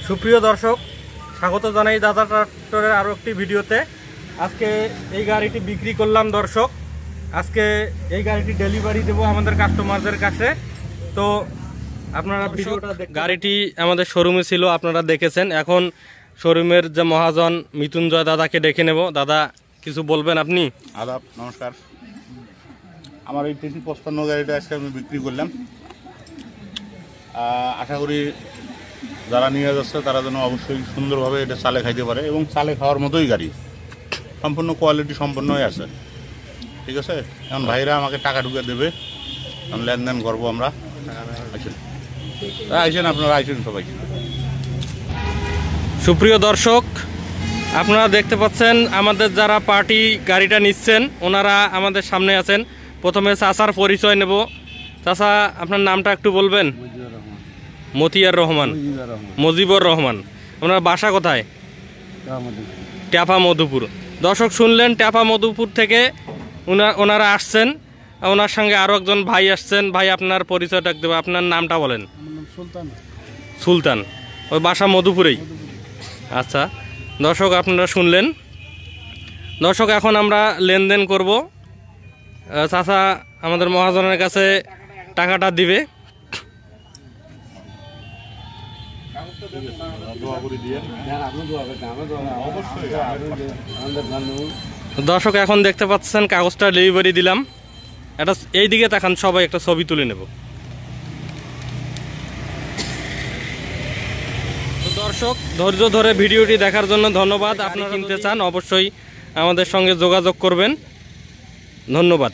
সুপ্রিয় দর্শক, স্বাগত জানাই দাদা ট্রাক্টরের আরও একটি ভিডিওতে। আজকে এই গাড়িটি বিক্রি করলাম দর্শক। আজকে এই গাড়িটি ডেলিভারি দেব আমাদের কাস্টমারদের কাছে। তো আপনারা ভিডিওটা গাড়িটি আমাদের শোরুমে ছিল, আপনারা দেখেছেন। এখন শোরুমের যে মহাজন মৃত্যুঞ্জয় দাদাকে ডেকে নেব। দাদা, কিছু বলবেন আপনি? আদাব, নমস্কার। আমার এই 355 গাড়িটা আজকে আমি বিক্রি করলাম। আশা করি যারা নিয়ে যাচ্ছে তারা যেন অবশ্যই সুন্দরভাবে এটা চালে খাইতে পারে, এবং চালে খাওয়ার মতোই গাড়ি, সম্পূর্ণ কোয়ালিটি সম্পন্নই আছে। ঠিক আছে, এখন ভাইরা আমাকে টাকা ঢুকে দেবে, এখন লেনদেন করবো আমরা। আইসেন আপনারা, আইসেন সবাই। সুপ্রিয় দর্শক, আপনারা দেখতে পাচ্ছেন আমাদের যারা পার্টি গাড়িটা নিচ্ছেন ওনারা আমাদের সামনে আছেন। প্রথমে চাচার পরিচয় নেব। চাচা, আপনার নামটা একটু বলবেন? মতিয়ার রহমান, মজিবুর রহমান। আপনার বাসা কোথায়? ট্যাপা মধুপুর। দর্শক শুনলেন, ট্যাপা মধুপুর থেকে ওনারা আসছেন। ওনার সঙ্গে আরও একজন ভাই আসছেন। ভাই, আপনার পরিচয়টা দেবো, আপনার নামটা বলেন? সুলতান। ওই বাসা মধুপুরেই? আচ্ছা দর্শক, আপনারা শুনলেন। দর্শক, এখন আমরা লেনদেন করব। চাচা আমাদের মহাজনের কাছে টাকাটা দিবে। দর্শক, এখন দেখতে পাচ্ছেন কাগজটা ডেলিভারি দিলাম। এটা এই দিকে তাকান সবাই, একটা ছবি তুলে নেব। দর্শক, ধৈর্য ধরে ভিডিওটি দেখার জন্য ধন্যবাদ। আপনারা কিনতে চান অবশ্যই আমাদের সঙ্গে যোগাযোগ করবেন। ধন্যবাদ।